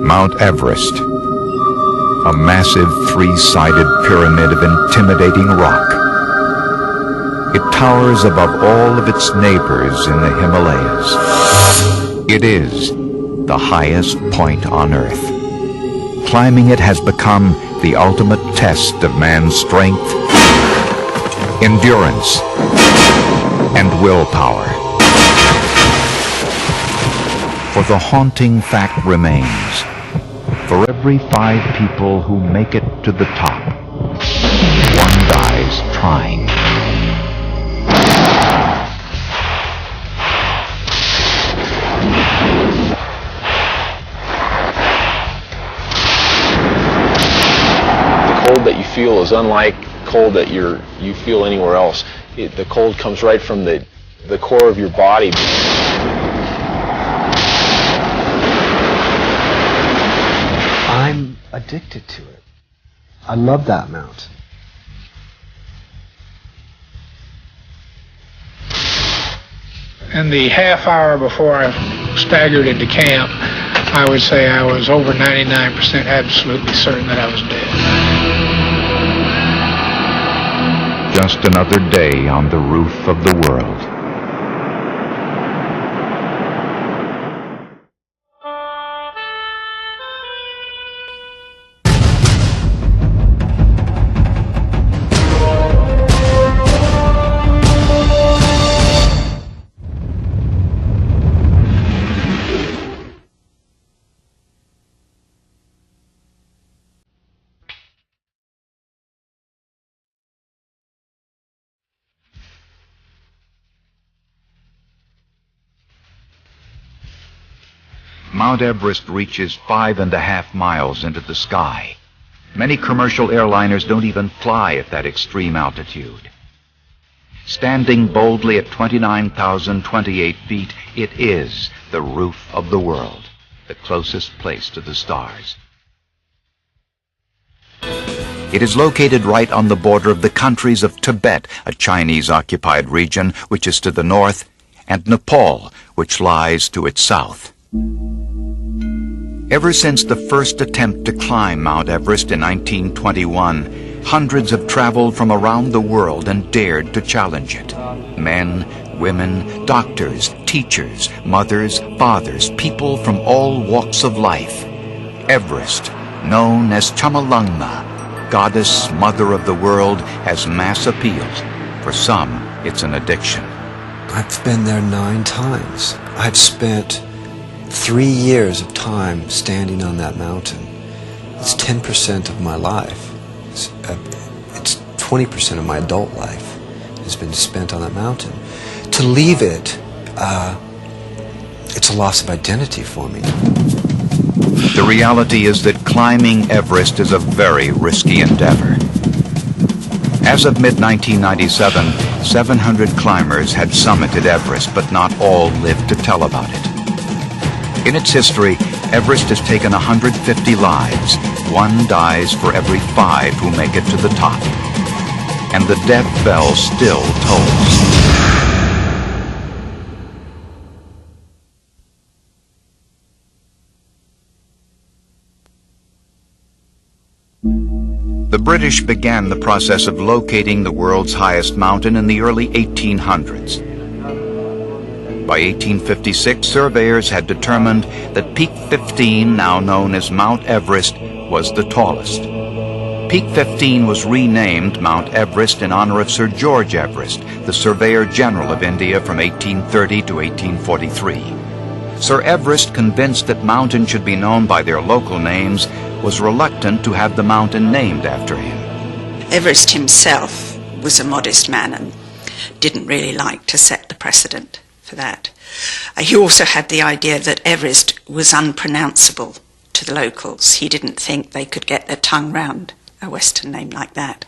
Mount Everest, a massive three-sided pyramid of intimidating rock. It towers above all of its neighbors in the Himalayas. It is the highest point on Earth. Climbing it has become the ultimate test of man's strength, endurance, and willpower. For the haunting fact remains, for every 5 people who make it to the top, one dies trying. The cold that you feel is unlike cold that you feel anywhere else. The cold comes right from the core of your body. I'm addicted to it. I love that mountain. In the half hour before I staggered into camp, I would say I was over 99% absolutely certain that I was dead. Just another day on the roof of the world. Mount Everest reaches 5.5 miles into the sky. Many commercial airliners don't even fly at that extreme altitude. Standing boldly at 29,028 feet, it is the roof of the world, the closest place to the stars. It is located right on the border of the countries of Tibet, a Chinese-occupied region which is to the north, and Nepal, which lies to its south. Ever since the first attempt to climb Mount Everest in 1921, hundreds have traveled from around the world and dared to challenge it. Men, women, doctors, teachers, mothers, fathers, people from all walks of life. Everest, known as Chamalungma, goddess, mother of the world, has mass appeals. For some, it's an addiction. I've been there 9 times. I've spent 3 years of time standing on that mountain. It's 10% of my life. It's 20% of my adult life has been spent on that mountain. To leave it, it's a loss of identity for me. The reality is that climbing Everest is a very risky endeavor. As of mid-1997, 700 climbers had summited Everest, but not all lived to tell about it. In its history, Everest has taken 150 lives. One dies for every 5 who make it to the top. And the death bell still tolls. The British began the process of locating the world's highest mountain in the early 1800s. By 1856, surveyors had determined that Peak 15, now known as Mount Everest, was the tallest. Peak 15 was renamed Mount Everest in honor of Sir George Everest, the Surveyor General of India from 1830 to 1843. Sir Everest, convinced that mountains should be known by their local names, was reluctant to have the mountain named after him. Everest himself was a modest man and didn't really like to set the precedent for that. He also had the idea that Everest was unpronounceable to the locals. He didn't think they could get their tongue round a Western name like that.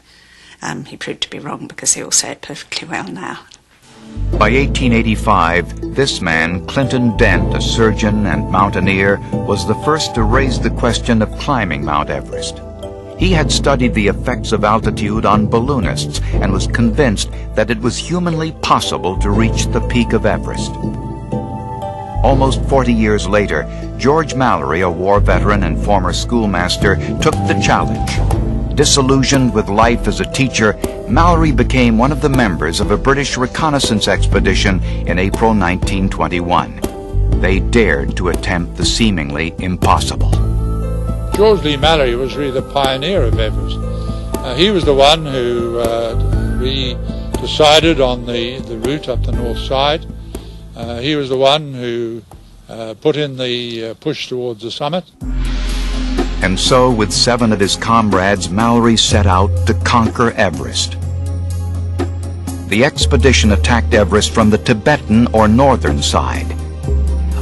He proved to be wrong because they all say it perfectly well now. By 1885, this man, Clinton Dent, a surgeon and mountaineer, was the first to raise the question of climbing Mount Everest. He had studied the effects of altitude on balloonists and was convinced that it was humanly possible to reach the peak of Everest. Almost 40 years later, George Mallory, a war veteran and former schoolmaster, took the challenge. Disillusioned with life as a teacher, Mallory became one of the members of a British reconnaissance expedition in April 1921. They dared to attempt the seemingly impossible. George Lee Mallory was really the pioneer of Everest. He was the one who really decided on the route up the north side. He was the one who put in the push towards the summit. And so, with 7 of his comrades, Mallory set out to conquer Everest. The expedition attacked Everest from the Tibetan or northern side.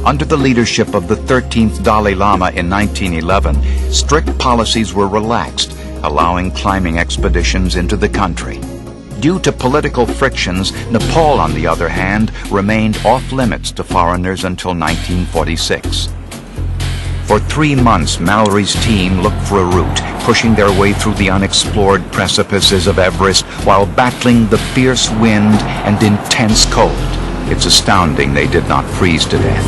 Under the leadership of the 13th Dalai Lama in 1911, strict policies were relaxed, allowing climbing expeditions into the country. Due to political frictions, Nepal, on the other hand, remained off-limits to foreigners until 1946. For 3 months, Mallory's team looked for a route, pushing their way through the unexplored precipices of Everest while battling the fierce wind and intense cold. It's astounding they did not freeze to death.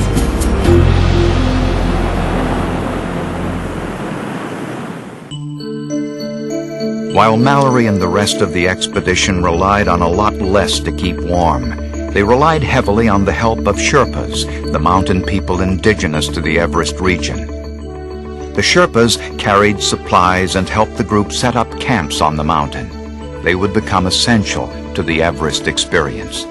While Mallory and the rest of the expedition relied on a lot less to keep warm, they relied heavily on the help of Sherpas, the mountain people indigenous to the Everest region. The Sherpas carried supplies and helped the group set up camps on the mountain. They would become essential to the Everest experience.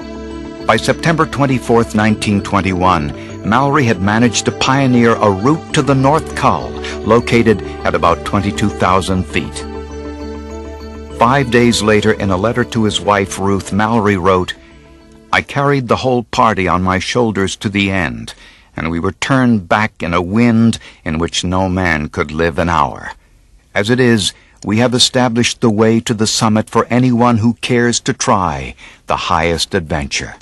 By September 24, 1921, Mallory had managed to pioneer a route to the North Col, located at about 22,000 feet. 5 days later, in a letter to his wife Ruth, Mallory wrote, "I carried the whole party on my shoulders to the end, and we were turned back in a wind in which no man could live an hour. As it is, we have established the way to the summit for anyone who cares to try the highest adventure."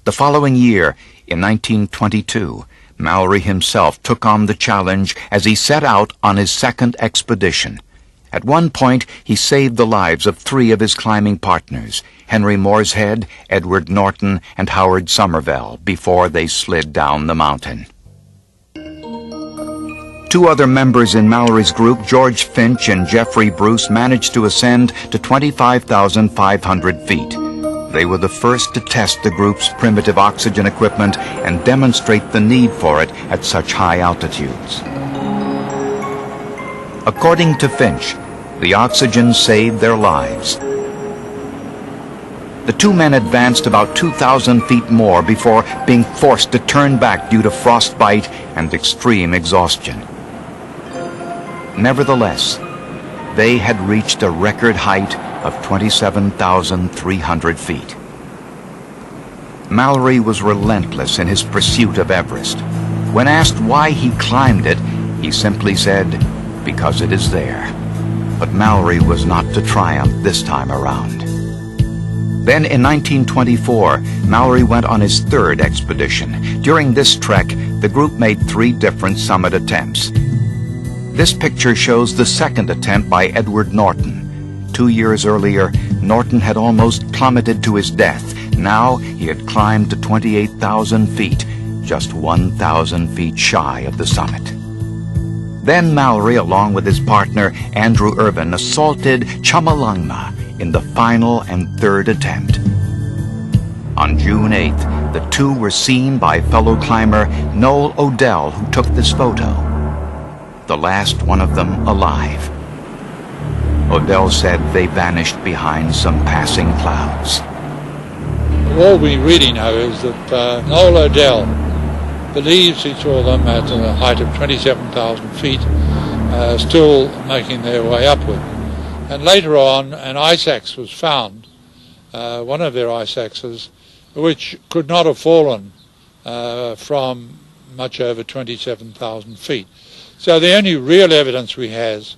The following year, in 1922, Mallory himself took on the challenge as he set out on his second expedition. At one point, he saved the lives of 3 of his climbing partners, Henry Morshead, Edward Norton, and Howard Somervell, before they slid down the mountain. 2 other members in Mallory's group, George Finch and Jeffrey Bruce, managed to ascend to 25,500 feet. They were the first to test the group's primitive oxygen equipment and demonstrate the need for it at such high altitudes. According to Finch, the oxygen saved their lives. The 2 men advanced about 2,000 feet more before being forced to turn back due to frostbite and extreme exhaustion. Nevertheless, they had reached a record height of 27,300 feet. Mallory was relentless in his pursuit of Everest. When asked why he climbed it, he simply said, "Because it is there." But Mallory was not to triumph this time around. Then in 1924, Mallory went on his 3rd expedition. During this trek, the group made 3 different summit attempts. This picture shows the second attempt by Edward Norton. 2 years earlier, Norton had almost plummeted to his death. Now he had climbed to 28,000 feet, just 1,000 feet shy of the summit. Then Mallory, along with his partner Andrew Irvin, assaulted Chomolungma in the final and 3rd attempt. On June 8th, the 2 were seen by fellow climber Noel Odell, who took this photo, the last one of them alive. Odell said they vanished behind some passing clouds. All we really know is that Noel Odell believes he saw them at a height of 27,000 feet, still making their way upward. And later on, an ice axe was found, one of their ice axes, which could not have fallen from much over 27,000 feet. So the only real evidence we have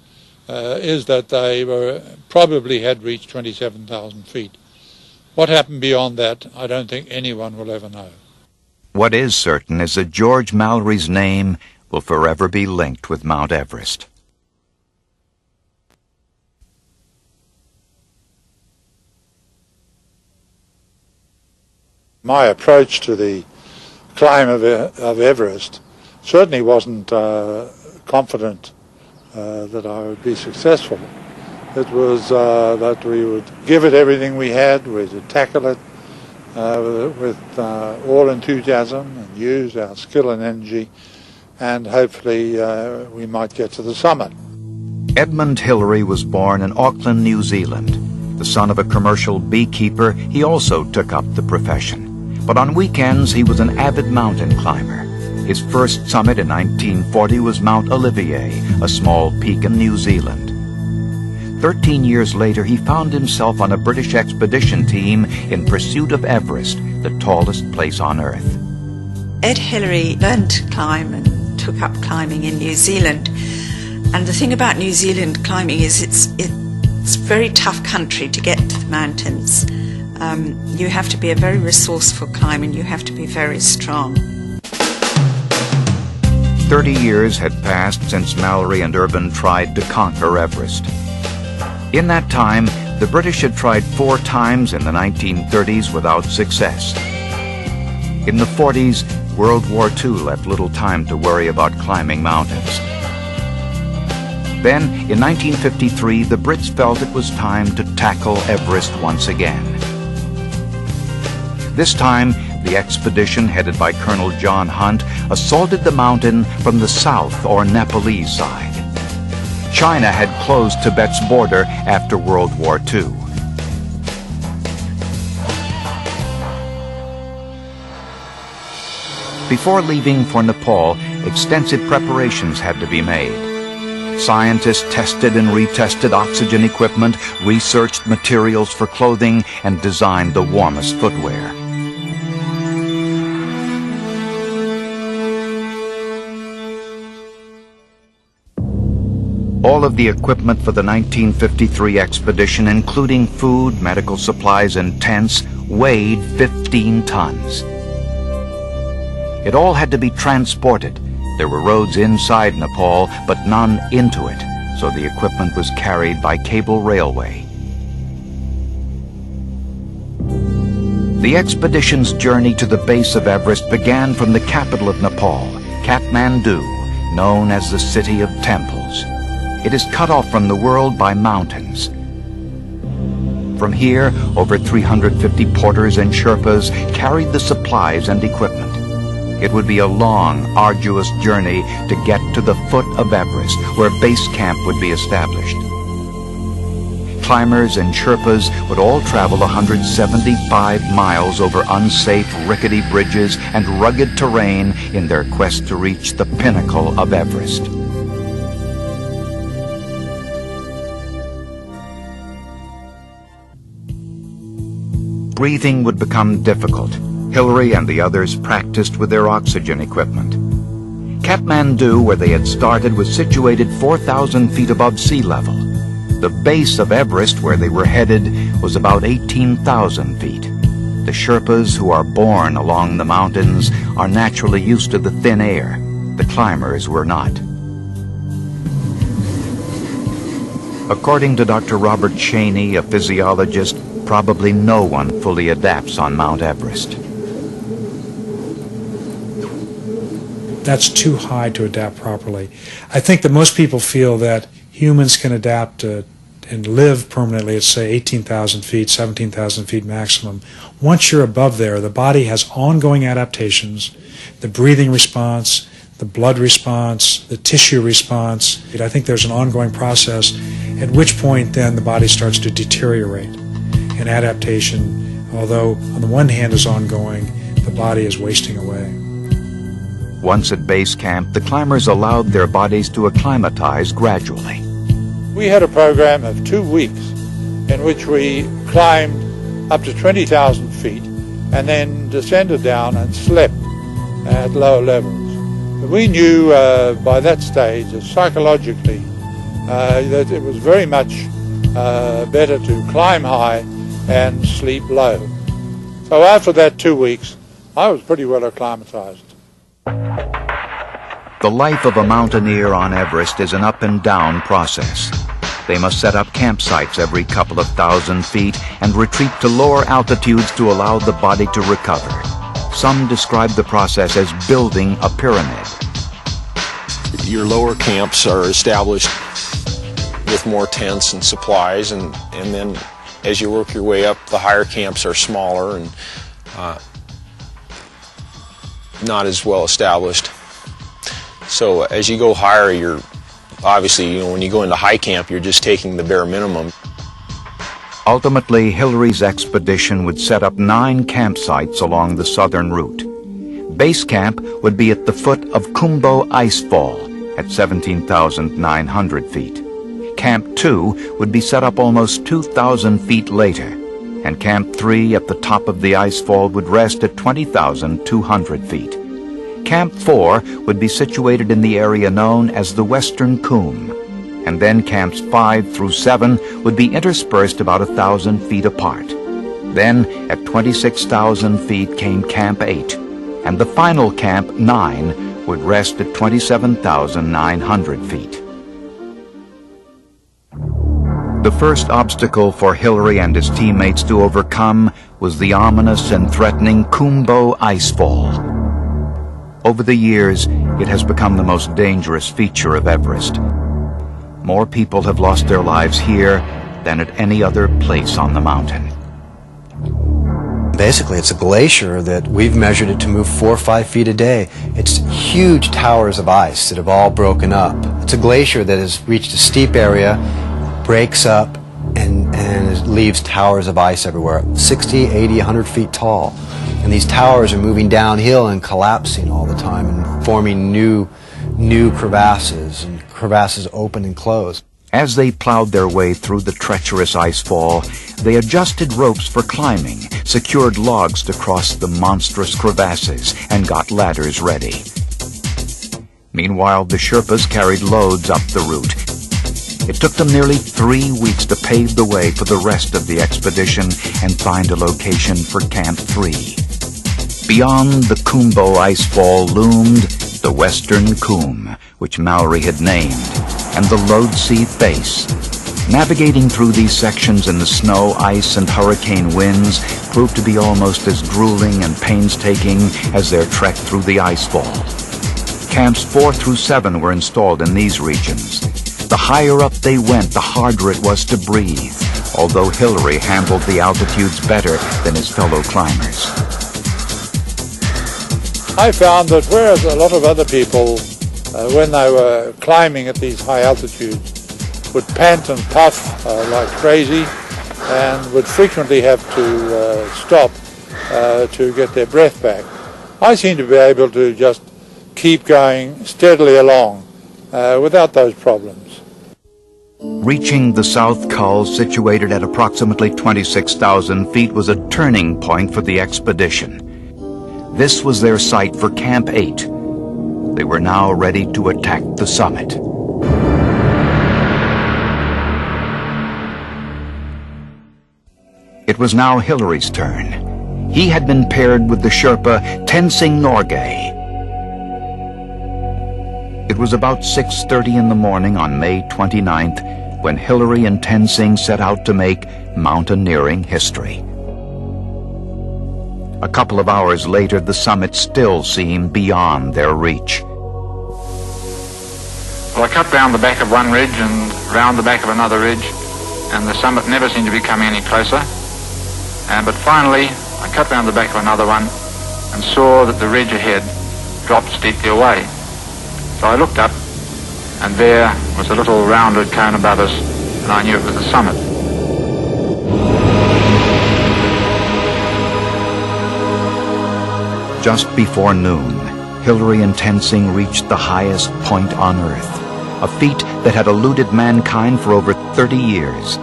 is that they probably had reached 27,000 feet. What happened beyond that, I don't think anyone will ever know. What is certain is that George Mallory's name will forever be linked with Mount Everest. My approach to the climb of Everest, certainly wasn't confident that I would be successful. It was that we would give it everything we had, we'd tackle it with all enthusiasm and use our skill and energy, and hopefully we might get to the summit. Edmund Hillary was born in Auckland, New Zealand. The son of a commercial beekeeper, he also took up the profession. But on weekends, he was an avid mountain climber. His first summit in 1940 was Mount Olivier, a small peak in New Zealand. 13 years later, he found himself on a British expedition team in pursuit of Everest, the tallest place on Earth. Ed Hillary learned to climb and took up climbing in New Zealand. And the thing about New Zealand climbing is it's a very tough country to get to the mountains. You have to be a very resourceful climber and you have to be very strong. 30 years had passed since Mallory and Urban tried to conquer Everest. In that time, the British had tried 4 times in the 1930s without success. In the 40s, World War II left little time to worry about climbing mountains. Then, in 1953, the Brits felt it was time to tackle Everest once again. This time, the expedition headed by Colonel John Hunt assaulted the mountain from the south or Nepalese side. China had closed Tibet's border after World War II. Before leaving for Nepal, extensive preparations had to be made. Scientists tested and retested oxygen equipment, researched materials for clothing, and designed the warmest footwear. All of the equipment for the 1953 expedition, including food, medical supplies, and tents, weighed 15 tons. It all had to be transported. There were roads inside Nepal, but none into it, so the equipment was carried by cable railway. The expedition's journey to the base of Everest began from the capital of Nepal, Kathmandu, known as the City of Temples. It is cut off from the world by mountains. From here, over 350 porters and Sherpas carried the supplies and equipment. It would be a long, arduous journey to get to the foot of Everest, where base camp would be established. Climbers and Sherpas would all travel 175 miles over unsafe, rickety bridges and rugged terrain in their quest to reach the pinnacle of Everest. Breathing would become difficult. Hillary and the others practiced with their oxygen equipment. Kathmandu, where they had started, was situated 4,000 feet above sea level. The base of Everest, where they were headed, was about 18,000 feet. The Sherpas, who are born along the mountains, are naturally used to the thin air. The climbers were not. According to Dr. Robert Cheney, a physiologist, probably no one fully adapts on Mount Everest. That's too high to adapt properly. I think that most people feel that humans can adapt and live permanently at, say, 18,000 feet, 17,000 feet maximum. Once you're above there, the body has ongoing adaptations, the breathing response, the blood response, the tissue response. I think there's an ongoing process, at which point then the body starts to deteriorate. And adaptation, although on the one hand is ongoing, the body is wasting away. Once at base camp, the climbers allowed their bodies to acclimatize gradually. We had a program of 2 weeks in which we climbed up to 20,000 feet and then descended down and slept at lower levels. We knew by that stage that psychologically that it was very much better to climb high and sleep low. So after that 2 weeks, I was pretty well acclimatized. The life of a mountaineer on Everest is an up and down process. They must set up campsites every couple of thousand feet and retreat to lower altitudes to allow the body to recover. Some describe the process as building a pyramid. Your lower camps are established with more tents and supplies, and then as you work your way up, the higher camps are smaller and not as well established. So as you go higher, you're obviously, when you go into high camp, you're just taking the bare minimum. Ultimately, Hillary's expedition would set up 9 campsites along the southern route. Base camp would be at the foot of Kumbo Icefall at 17,900 feet. Camp 2 would be set up almost 2,000 feet later, and Camp 3 at the top of the icefall would rest at 20,200 feet. Camp 4 would be situated in the area known as the Western Coombe, and then Camps 5 through 7 would be interspersed about 1,000 feet apart. Then, at 26,000 feet came Camp 8, and the final Camp 9 would rest at 27,900 feet. The first obstacle for Hillary and his teammates to overcome was the ominous and threatening Kumbo Icefall. Over the years, it has become the most dangerous feature of Everest. More people have lost their lives here than at any other place on the mountain. Basically, it's a glacier that we've measured it to move 4 or 5 feet a day. It's huge towers of ice that have all broken up. It's a glacier that has reached a steep area, breaks up, and leaves towers of ice everywhere, 60, 80, 100 feet tall. And these towers are moving downhill and collapsing all the time and forming new crevasses, and crevasses open and close. As they plowed their way through the treacherous icefall, they adjusted ropes for climbing, secured logs to cross the monstrous crevasses, and got ladders ready. Meanwhile, the Sherpas carried loads up the route. It took them nearly 3 weeks to pave the way for the rest of the expedition and find a location for Camp 3. Beyond the Kumbo Icefall loomed the Western Coombe, which Mallory had named, and the Lodesea Face. Navigating through these sections in the snow, ice, and hurricane winds proved to be almost as grueling and painstaking as their trek through the icefall. Camps 4 through 7 were installed in these regions. The higher up they went, the harder it was to breathe, although Hillary handled the altitudes better than his fellow climbers. I found that whereas a lot of other people, when they were climbing at these high altitudes, would pant and puff like crazy and would frequently have to stop to get their breath back, I seem to be able to just keep going steadily along without those problems. Reaching the South Col, situated at approximately 26,000 feet, was a turning point for the expedition. This was their site for Camp 8. They were now ready to attack the summit. It was now Hillary's turn. He had been paired with the Sherpa Tenzing Norgay. It was about 6:30 in the morning on May 29th when Hillary and Tenzing set out to make mountaineering history. A couple of hours later, the summit still seemed beyond their reach. Well, I cut round the back of one ridge and round the back of another ridge, and the summit never seemed to be coming any closer. But finally, I cut round the back of another one and saw that the ridge ahead dropped steeply away. So I looked up, and there was a little rounded cone above us, and I knew it was the summit. Just before noon, Hillary and Tenzing reached the highest point on Earth, a feat that had eluded mankind for over 30 years.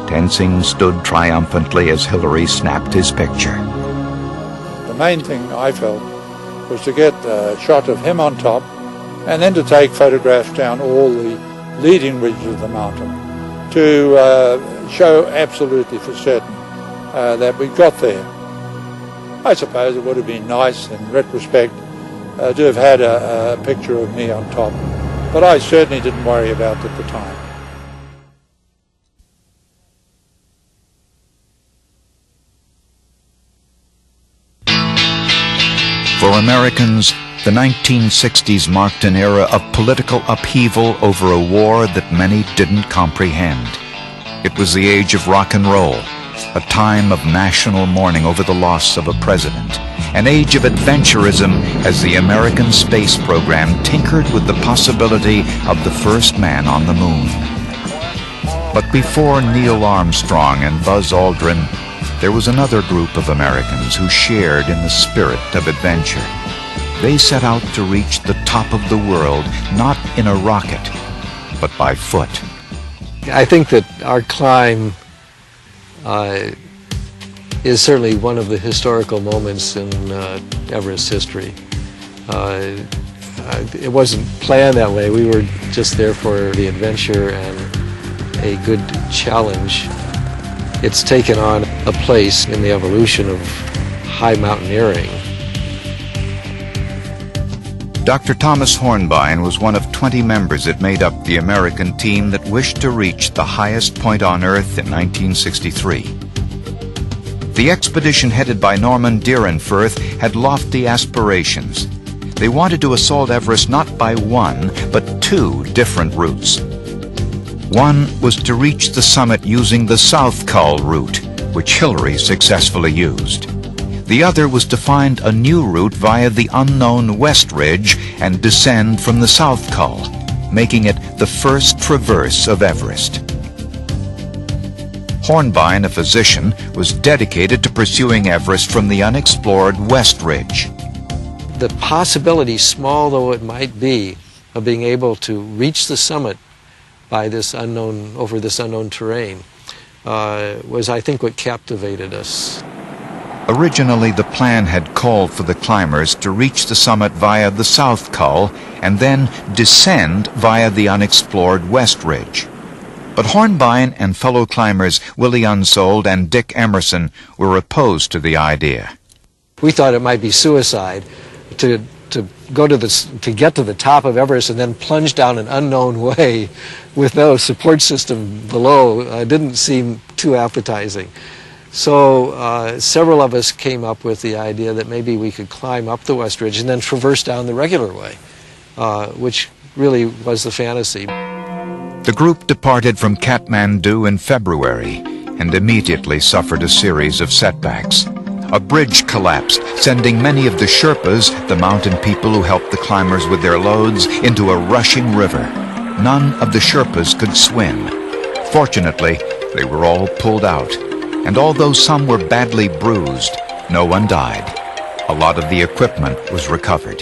Tenzing stood triumphantly as Hillary snapped his picture. The main thing I felt was to get a shot of him on top and then to take photographs down all the leading ridges of the mountain to show absolutely for certain that we got there. I suppose it would have been nice in retrospect to have had a picture of me on top, but I certainly didn't worry about it at the time. For Americans, the 1960s marked an era of political upheaval over a war that many didn't comprehend. It was the age of rock and roll, a time of national mourning over the loss of a president, an age of adventurism as the American space program tinkered with the possibility of the first man on the moon. But before Neil Armstrong and Buzz Aldrin, there was another group of Americans who shared in the spirit of adventure. They set out to reach the top of the world, not in a rocket, but by foot. I think that our climb is certainly one of the historical moments in Everest history. It wasn't planned that way. We were just there for the adventure and a good challenge. It's taken on a place in the evolution of high mountaineering. Dr. Thomas Hornbein was one of 20 members that made up the American team that wished to reach the highest point on Earth in 1963. The expedition headed by Norman Deerenfurth had lofty aspirations. They wanted to assault Everest not by one, but two different routes. One was to reach the summit using the South Col route, which Hillary successfully used. The other was to find a new route via the unknown West Ridge and descend from the South Col, making it the first traverse of Everest. Hornbein, a physician, was dedicated to pursuing Everest from the unexplored West Ridge. The possibility, small though it might be, of being able to reach the summit by this unknown, over this unknown terrain, was, I think, what captivated us. Originally, the plan had called for the climbers to reach the summit via the South Col and then descend via the unexplored West Ridge. But Hornbein and fellow climbers Willie Unsold and Dick Emerson were opposed to the idea. We thought it might be suicide to get to the top of Everest and then plunge down an unknown way with no support system below. Didn't seem too appetizing. So several of us came up with the idea that maybe we could climb up the West Ridge and then traverse down the regular way, which really was the fantasy. The group departed from Kathmandu in February and immediately suffered a series of setbacks. A bridge collapsed, sending many of the Sherpas, the mountain people who helped the climbers with their loads, into a rushing river. None of the Sherpas could swim. Fortunately, they were all pulled out, and although some were badly bruised, no one died. A lot of the equipment was recovered.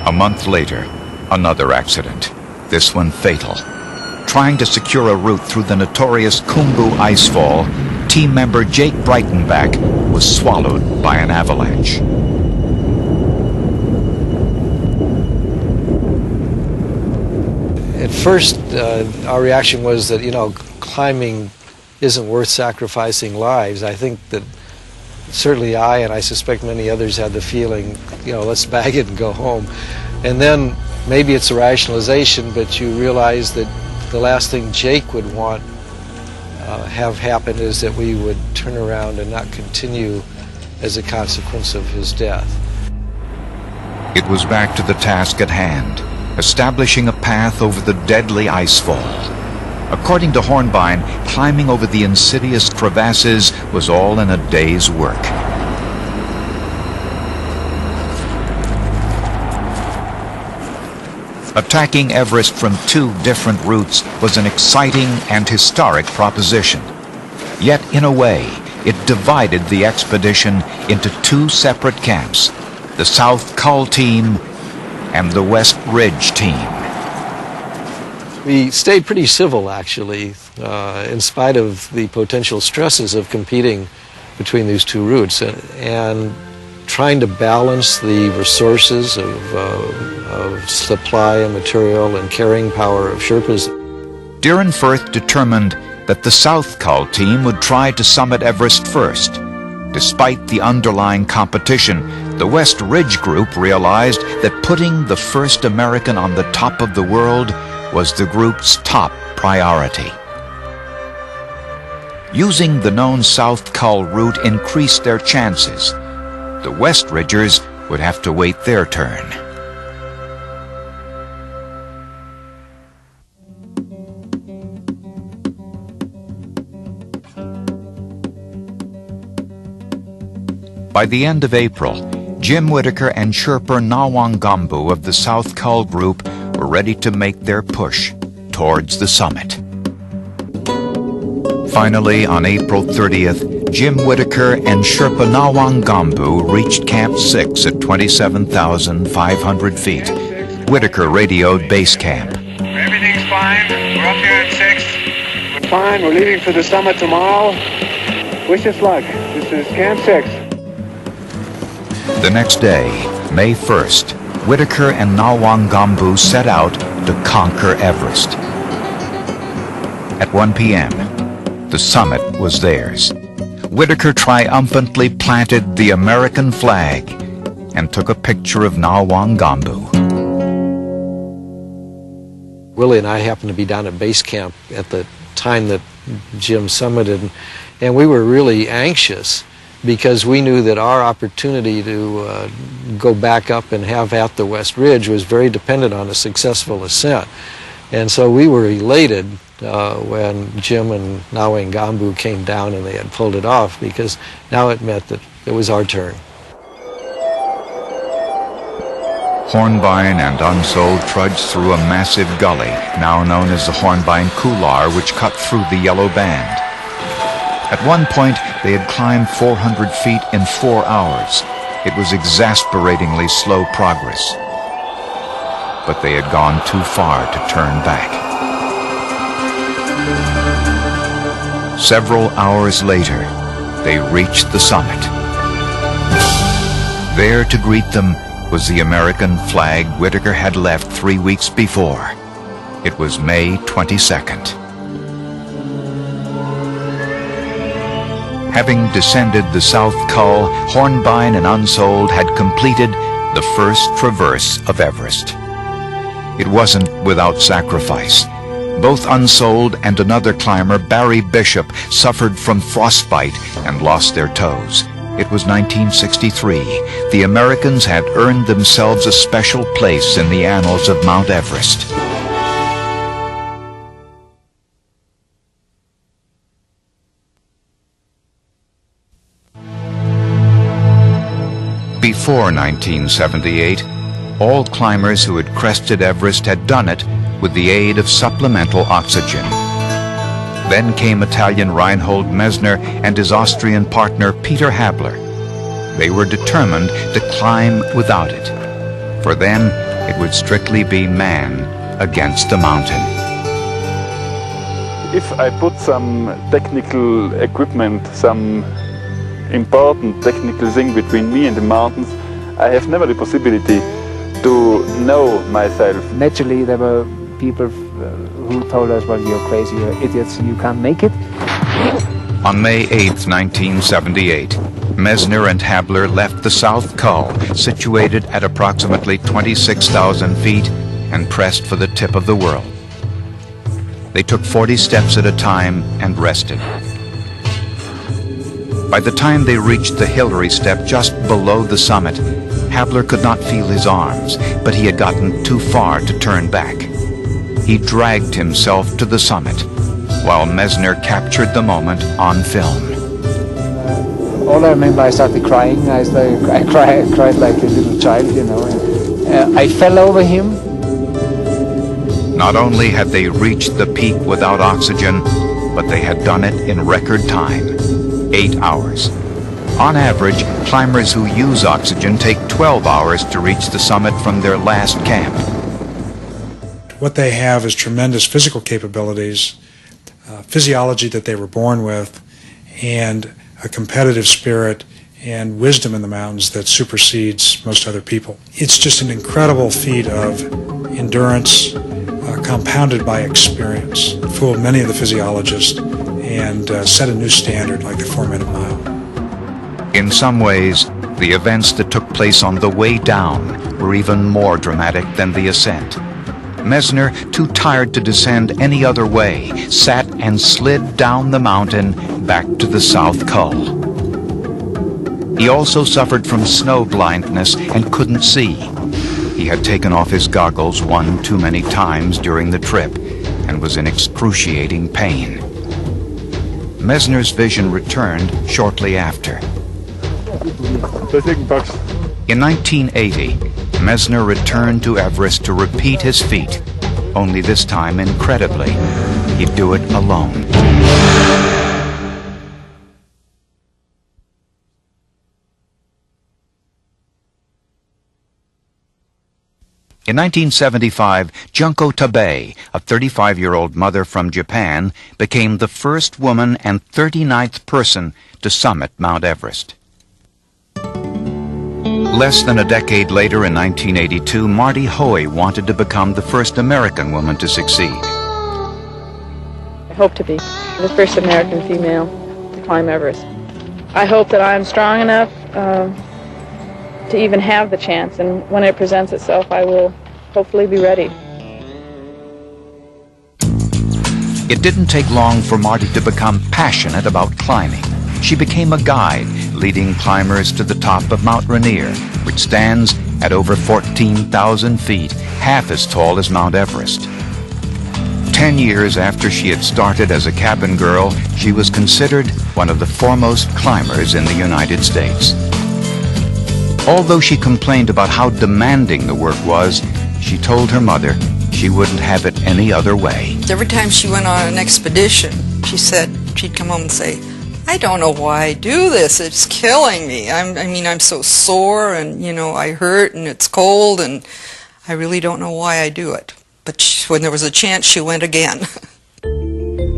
A month later, another accident, this one fatal. Trying to secure a route through the notorious Khumbu icefall, team member Jake Breitenbach was swallowed by an avalanche. At first, our reaction was that, climbing isn't worth sacrificing lives. I think that certainly I, and I suspect many others, had the feeling, let's bag it and go home. And then maybe it's a rationalization, but you realize that the last thing Jake would want have happen is that we would turn around and not continue as a consequence of his death. It was back to the task at hand, establishing a path over the deadly icefall. According to Hornbein, climbing over the insidious crevasses was all in a day's work. Attacking Everest from two different routes was an exciting and historic proposition. Yet, in a way, it divided the expedition into two separate camps, the South Col team and the West Ridge team. We stayed pretty civil, actually, in spite of the potential stresses of competing between these two routes and trying to balance the resources of supply and material and carrying power of Sherpas. Deerenfurth determined that the South Col team would try to summit Everest first. Despite the underlying competition, the West Ridge group realized that putting the first American on the top of the world was the group's top priority. Using the known South Col route increased their chances. The West Ridgers would have to wait their turn. By the end of April, Jim Whittaker and Sherpa Nawangambu of the South Cull Group were ready to make their push towards the summit. Finally, on April 30th, Jim Whittaker and Sherpa Nawangambu reached Camp 6 at 27,500 feet. Whittaker radioed base camp. Everything's fine. We're up here at 6. We're fine. We're leaving for the summit tomorrow. Wish us luck. This is Camp 6. The next day, May 1st, Whittaker and Nawangambu set out to conquer Everest. At 1 p.m., the summit was theirs. Whittaker triumphantly planted the American flag and took a picture of Nawangambu. Willie and I happened to be down at base camp at the time that Jim summited, and we were really anxious because we knew that our opportunity to go back up and have at the West Ridge was very dependent on a successful ascent. And so we were elated when Jim and Nawangambu came down and they had pulled it off, because now it meant that it was our turn. Hornbein and Unsold trudged through a massive gully, now known as the Hornbein Couloir, which cut through the yellow band. At one point, they had climbed 400 feet in 4 hours. It was exasperatingly slow progress. But they had gone too far to turn back. Several hours later, they reached the summit. There to greet them was the American flag Whittaker had left 3 weeks before. It was May 22nd. Having descended the South Cull, Hornbein and Unsold had completed the first traverse of Everest. It wasn't without sacrifice. Both Unsold and another climber, Barry Bishop, suffered from frostbite and lost their toes. It was 1963. The Americans had earned themselves a special place in the annals of Mount Everest. Before 1978, all climbers who had crested Everest had done it with the aid of supplemental oxygen. Then came Italian Reinhold Messner and his Austrian partner Peter Habler. They were determined to climb without it. For them, it would strictly be man against the mountain. If I put some technical equipment, some important technical thing between me and the mountains, I have never the possibility to know myself. Naturally, there were people who told us, well, you're crazy, you're idiots, you can't make it. On May 8, 1978, Messner and Habler left the South Cull, situated at approximately 26,000 feet, and pressed for the tip of the world. They took 40 steps at a time and rested. By the time they reached the Hillary step just below the summit, Habler could not feel his arms, but he had gotten too far to turn back. He dragged himself to the summit, while Messner captured the moment on film. All I remember, I started crying. I cried like a little child, you know. I fell over him. Not only had they reached the peak without oxygen, but they had done it in record time, 8 hours. On average, climbers who use oxygen take 12 hours to reach the summit from their last camp. What they have is tremendous physical capabilities, physiology that they were born with, and a competitive spirit and wisdom in the mountains that supersedes most other people. It's just an incredible feat of endurance, compounded by experience. It fooled many of the physiologists and set a new standard, like the 4-minute mile. In some ways, the events that took place on the way down were even more dramatic than the ascent. Messner, too tired to descend any other way, sat and slid down the mountain back to the South Cull. He also suffered from snow blindness and couldn't see. He had taken off his goggles one too many times during the trip and was in excruciating pain. Messner's vision returned shortly after. In 1980, Messner returned to Everest to repeat his feat, only this time, incredibly, he'd do it alone. In 1975, Junko Tabei, a 35-year-old mother from Japan, became the first woman and 39th person to summit Mount Everest. Less than a decade later, in 1982, Marty Hoey wanted to become the first American woman to succeed. I hope to be the first American female to climb Everest. I hope that I'm strong enough to even have the chance, and when it presents itself, I will hopefully be ready. It didn't take long for Marty to become passionate about climbing. She became a guide, leading climbers to the top of Mount Rainier, which stands at over 14,000 feet, half as tall as Mount Everest. 10 years after she had started as a cabin girl, she was considered one of the foremost climbers in the United States. Although she complained about how demanding the work was, she told her mother she wouldn't have it any other way. Every time she went on an expedition, she said, she'd come home and say, I don't know why I do this. It's killing me. I'm so sore, and I hurt, and it's cold, and I really don't know why I do it. But when there was a chance, she went again.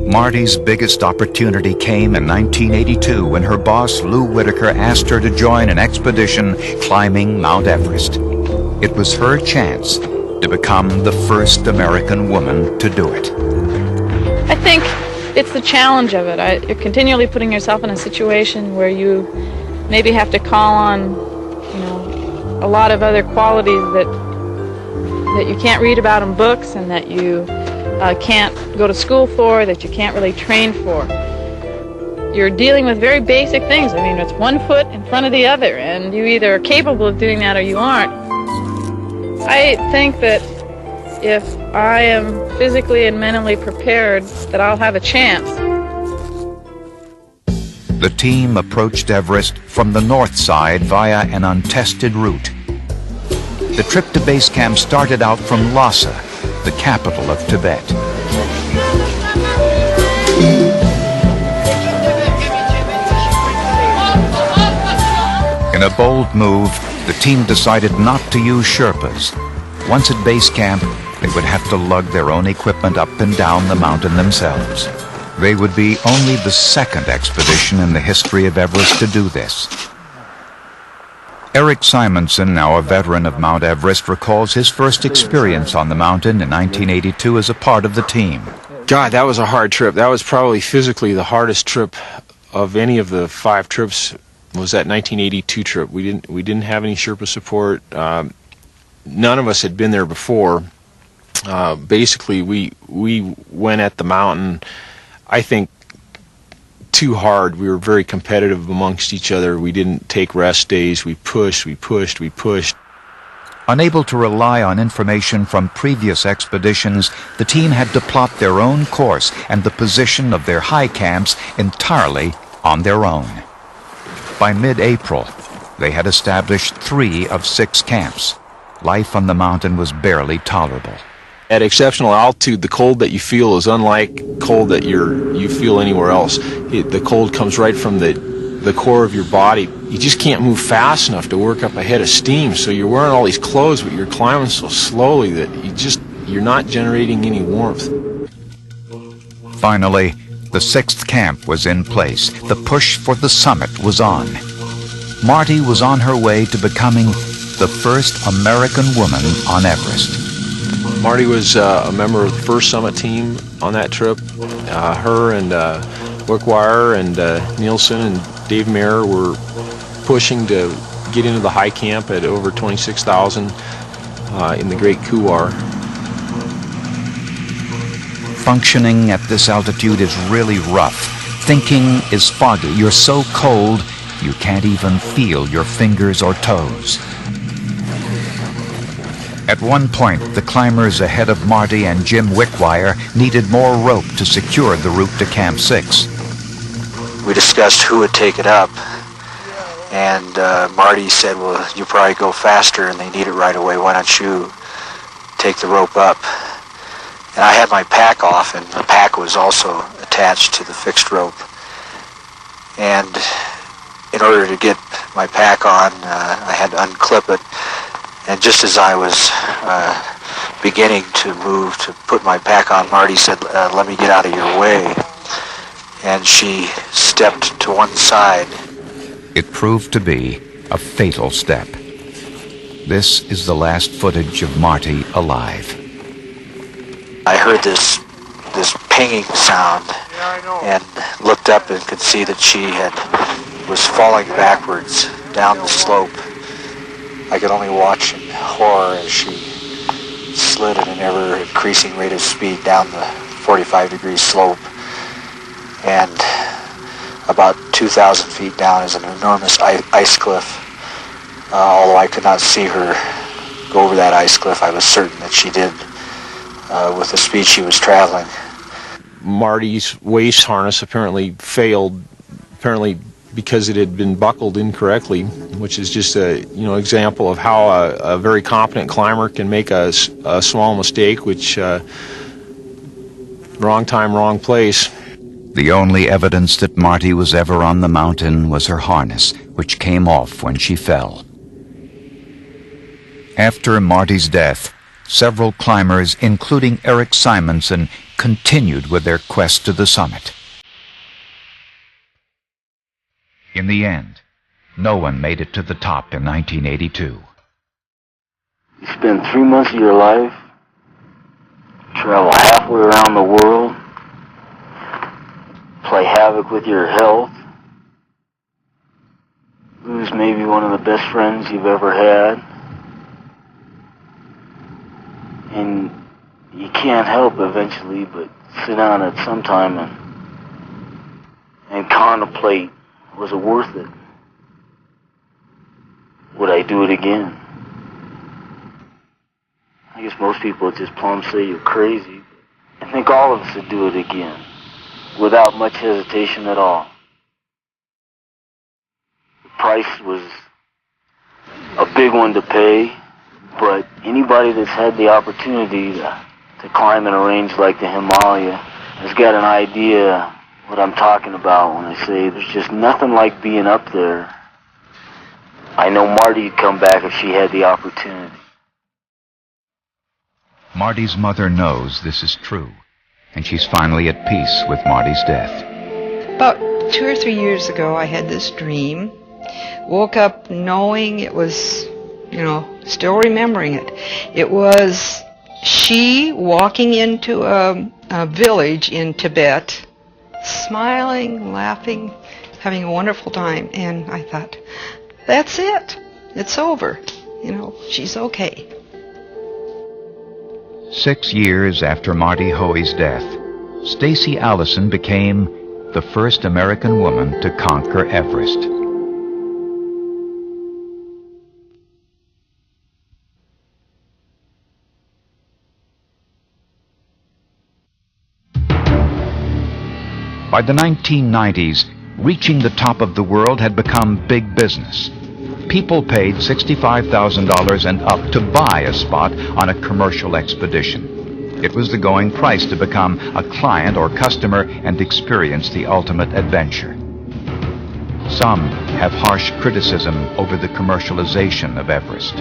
Marty's biggest opportunity came in 1982 when her boss, Lou Whitaker, asked her to join an expedition climbing Mount Everest. It was her chance to become the first American woman to do it. I think it's the challenge of it. You're continually putting yourself in a situation where you maybe have to call on, a lot of other qualities that you can't read about in books, and that you can't go to school for, that you can't really train for. You're dealing with very basic things. It's one foot in front of the other, and you either are capable of doing that or you aren't. I think that if I am physically and mentally prepared, that I'll have a chance. The team approached Everest from the north side via an untested route. The trip to base camp started out from Lhasa, the capital of Tibet. In a bold move, the team decided not to use Sherpas. Once at base camp, they would have to lug their own equipment up and down the mountain themselves. They would be only the second expedition in the history of Everest to do this. Eric Simonson, now a veteran of Mount Everest, recalls his first experience on the mountain in 1982 as a part of the team. God, that was a hard trip. That was probably physically the hardest trip of any of the 5 trips. Was that 1982 trip. We didn't have any Sherpa support. None of us had been there before. Basically, we went at the mountain, I think, too hard. We were very competitive amongst each other. We didn't take rest days. We pushed. Unable to rely on information from previous expeditions, the team had to plot their own course and the position of their high camps entirely on their own. By mid-April, they had established 3 of 6 camps. Life on the mountain was barely tolerable. At exceptional altitude, the cold that you feel is unlike cold that you feel anywhere else. The cold comes right from the core of your body. You just can't move fast enough to work up a head of steam, so you're wearing all these clothes, but you're climbing so slowly that you're not generating any warmth. Finally, the 6th camp was in place. The push for the summit was on. Marty was on her way to becoming the first American woman on Everest. Marty was a member of the first summit team on that trip. Her and Wickwire and Nielsen and Dave Mayer were pushing to get into the high camp at over 26,000 in the Great Couloir. Functioning at this altitude is really rough. Thinking is foggy. You're so cold, You can't even feel your fingers or toes. At one point, the climbers ahead of Marty and Jim Wickwire needed more rope to secure the route to Camp 6. We discussed who would take it up, and Marty said, well, you probably go faster and they need it right away. Why don't you take the rope up? And I had my pack off, and the pack was also attached to the fixed rope. And in order to get my pack on, I had to unclip it. And just as I was beginning to move to put my pack on, Marty said, let me get out of your way. And she stepped to one side. It proved to be a fatal step. This is the last footage of Marty alive. I heard this pinging sound and looked up and could see that she was falling backwards down the slope. I could only watch in horror as she slid at an ever-increasing rate of speed down the 45-degree slope. And about 2,000 feet down is an enormous ice cliff. Although I could not see her go over that ice cliff, I was certain that she did with the speed she was traveling. Marty's waist harness apparently failed, because it had been buckled incorrectly, which is just a example of how a very competent climber can make a small mistake, which wrong time, wrong place. The only evidence that Marty was ever on the mountain was her harness, which came off when she fell. After Marty's death, several climbers, including Eric Simonson, continued with their quest to the summit. In the end, no one made it to the top in 1982. You spend 3 months of your life, travel halfway around the world, play havoc with your health, lose maybe one of the best friends you've ever had, and you can't help eventually but sit down at some time and contemplate, was it worth it? Would I do it again? I guess most people would just plumb say you're crazy. I think all of us would do it again, without much hesitation at all. The price was a big one to pay, but anybody that's had the opportunity to climb in a range like the Himalaya has got an idea what I'm talking about when I say there's just nothing like being up there. I know Marty'd come back if she had the opportunity. Marty's mother knows this is true, and she's finally at peace with Marty's death. About 2 or 3 years ago, I had this dream. Woke up knowing it was, still remembering it. It was she walking into a village in Tibet, smiling, laughing, having a wonderful time. And I thought, that's it. It's over. She's okay. 6 years after Marty Hoey's death, Stacy Allison became the first American woman to conquer Everest. By the 1990s, reaching the top of the world had become big business. People paid $65,000 and up to buy a spot on a commercial expedition. It was the going price to become a client or customer and experience the ultimate adventure. Some have harsh criticism over the commercialization of Everest.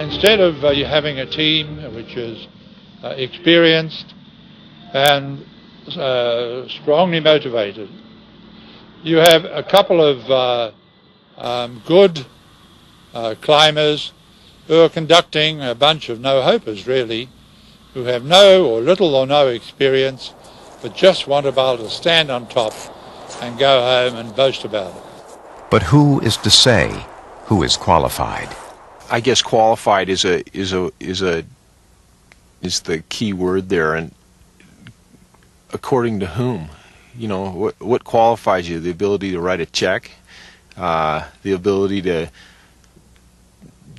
Instead of you having a team which is experienced and strongly motivated, you have a couple of good climbers who are conducting a bunch of no-hopers, really, who have no or little or no experience, but just want to be able to stand on top and go home and boast about it. But who is to say who is qualified? I guess qualified is the key word there, and according to whom? What qualifies you? The ability to write a check? the ability to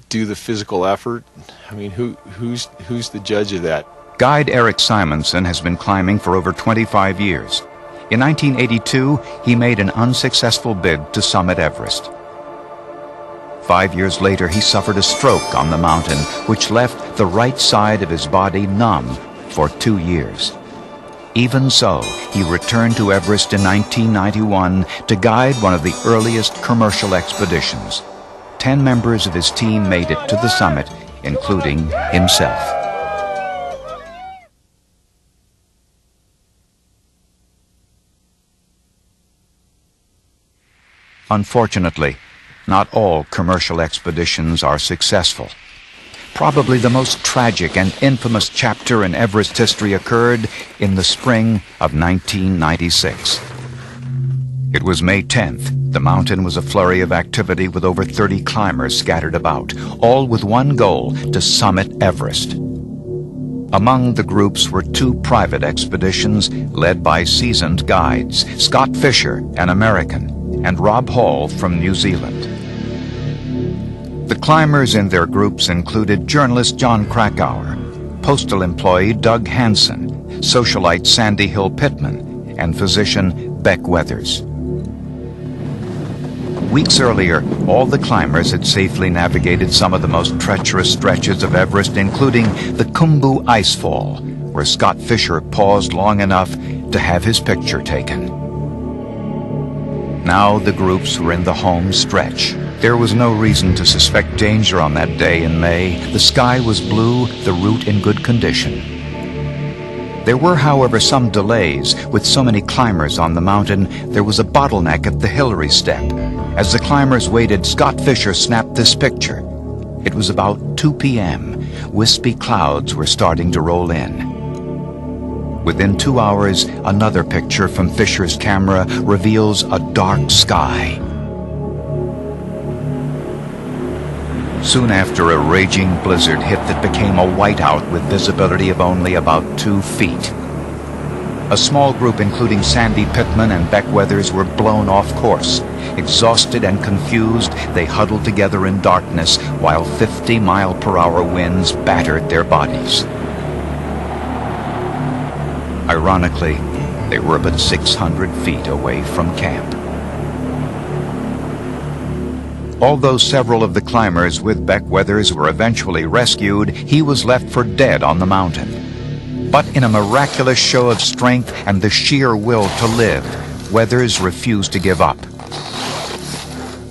do the physical effort. I mean, who's the judge of that? Guide Eric Simonson has been climbing for over 25 years. In 1982, he made an unsuccessful bid to summit Everest. 5 years later, he suffered a stroke on the mountain, which left the right side of his body numb for 2 years. Even so, he returned to Everest in 1991 to guide one of the earliest commercial expeditions. 10 members of his team made it to the summit, including himself. Unfortunately, not all commercial expeditions are successful. Probably the most tragic and infamous chapter in Everest history occurred in the spring of 1996. It was May 10th. The mountain was a flurry of activity with over 30 climbers scattered about, all with one goal: to summit Everest. Among the groups were 2 private expeditions led by seasoned guides, Scott Fisher, an American, and Rob Hall from New Zealand. The climbers in their groups included journalist John Krakauer, postal employee Doug Hansen, socialite Sandy Hill Pittman, and physician Beck Weathers. Weeks earlier, all the climbers had safely navigated some of the most treacherous stretches of Everest, including the Khumbu Icefall, where Scott Fisher paused long enough to have his picture taken. Now the groups were in the home stretch. There was no reason to suspect danger on that day in May. The sky was blue, the route in good condition. There were, however, some delays. With so many climbers on the mountain, there was a bottleneck at the Hillary Step. As the climbers waited, Scott Fisher snapped this picture. It was about 2 p.m. Wispy clouds were starting to roll in. Within 2 hours, another picture from Fisher's camera reveals a dark sky. Soon after, a raging blizzard hit that became a whiteout with visibility of only about 2 feet. A small group, including Sandy Pittman and Beck Weathers, were blown off course. Exhausted and confused, they huddled together in darkness while 50-mile-per-hour winds battered their bodies. Ironically, they were but 600 feet away from camp. Although several of the climbers with Beck Weathers were eventually rescued, he was left for dead on the mountain. But in a miraculous show of strength and the sheer will to live, Weathers refused to give up.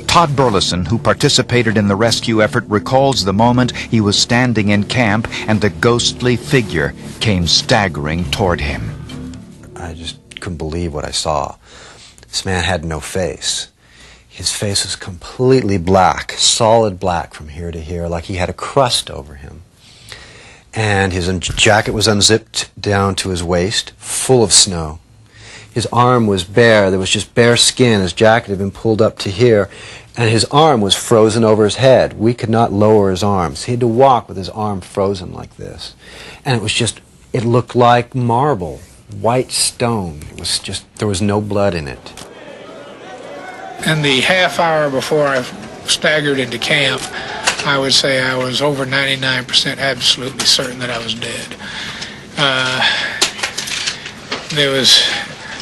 Todd Burleson, who participated in the rescue effort, recalls the moment he was standing in camp and a ghostly figure came staggering toward him. I just couldn't believe what I saw. This man had no face. His face was completely black, solid black from here to here, like he had a crust over him. And his jacket was unzipped down to his waist, full of snow. His arm was bare. There was just bare skin. His jacket had been pulled up to here, and his arm was frozen over his head. We could not lower his arms. He had to walk with his arm frozen like this. And it was just, it looked like marble, white stone. It was just, there was no blood in it. In the half hour before I staggered into camp, I would say I was over 99% absolutely certain that I was dead.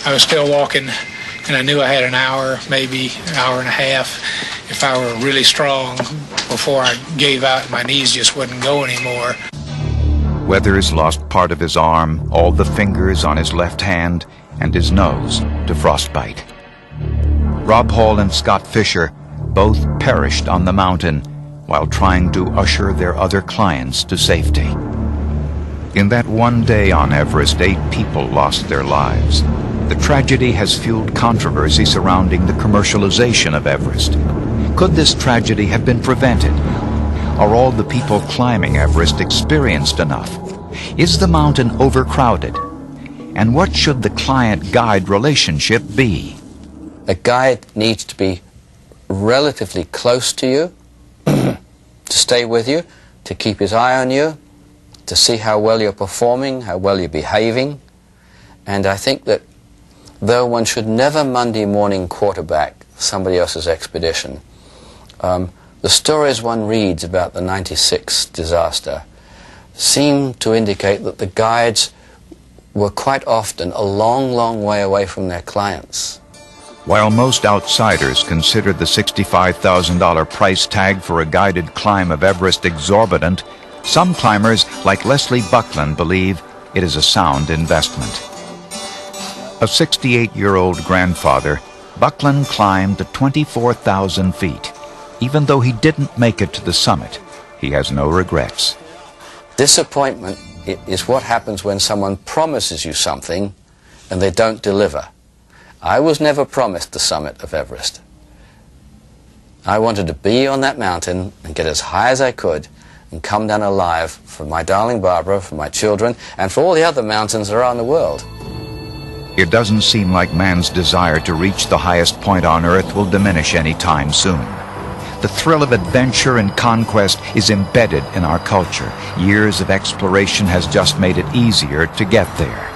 I was still walking, and I knew I had an hour, maybe an hour and a half, if I were really strong, before I gave out and my knees just wouldn't go anymore. Weathers lost part of his arm, all the fingers on his left hand, and his nose to frostbite. Rob Hall and Scott Fisher both perished on the mountain while trying to usher their other clients to safety. In that one day on Everest, 8 people lost their lives. The tragedy has fueled controversy surrounding the commercialization of Everest. Could this tragedy have been prevented? Are all the people climbing Everest experienced enough? Is the mountain overcrowded? And what should the client-guide relationship be? A guide needs to be relatively close to you, to stay with you, to keep his eye on you, to see how well you're performing, how well you're behaving. And I think that though one should never Monday morning quarterback somebody else's expedition. The stories one reads about the 96 disaster seem to indicate that the guides were quite often a long, long way away from their clients. While most outsiders consider the $65,000 price tag for a guided climb of Everest exorbitant, some climbers, like Leslie Buckland, believe it is a sound investment. A 68-year-old grandfather, Buckland climbed to 24,000 feet. Even though he didn't make it to the summit, he has no regrets. Disappointment is what happens when someone promises you something and they don't deliver. I was never promised the summit of Everest. I wanted to be on that mountain and get as high as I could and come down alive for my darling Barbara, for my children, and for all the other mountains around the world. It doesn't seem like man's desire to reach the highest point on Earth will diminish anytime soon. The thrill of adventure and conquest is embedded in our culture. Years of exploration has just made it easier to get there.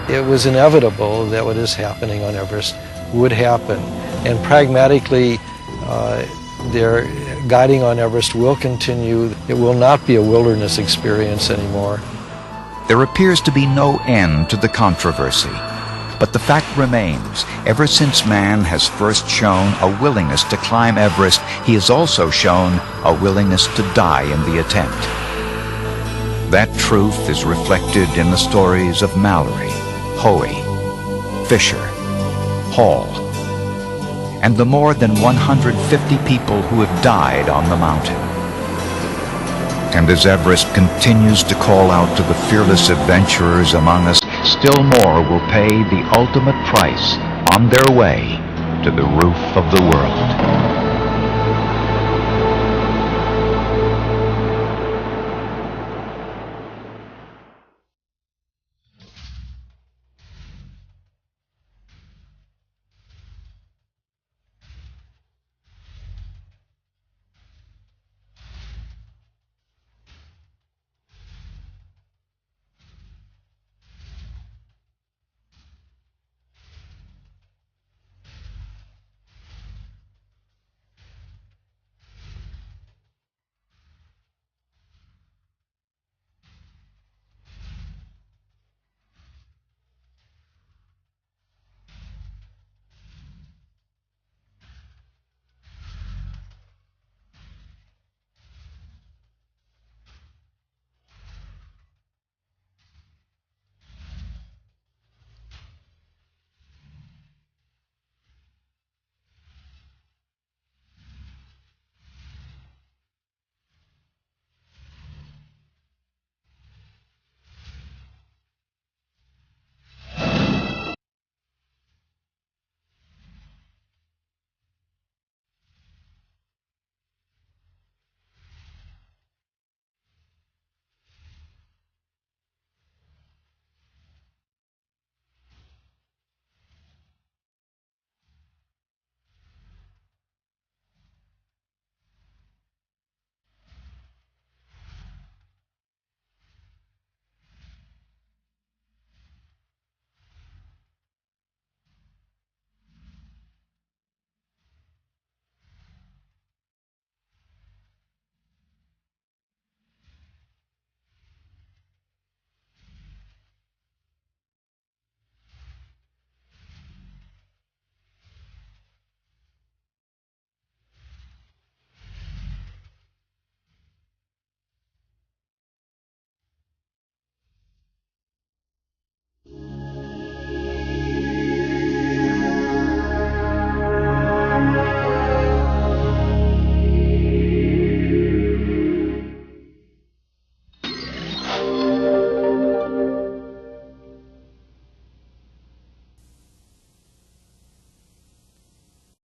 It was inevitable that what is happening on Everest would happen. And pragmatically, their guiding on Everest will continue. It will not be a wilderness experience anymore. There appears to be no end to the controversy. But the fact remains, ever since man has first shown a willingness to climb Everest, he has also shown a willingness to die in the attempt. That truth is reflected in the stories of Mallory, Hoey, Fisher, Hall, and the more than 150 people who have died on the mountain. And as Everest continues to call out to the fearless adventurers among us, still more will pay the ultimate price on their way to the roof of the world.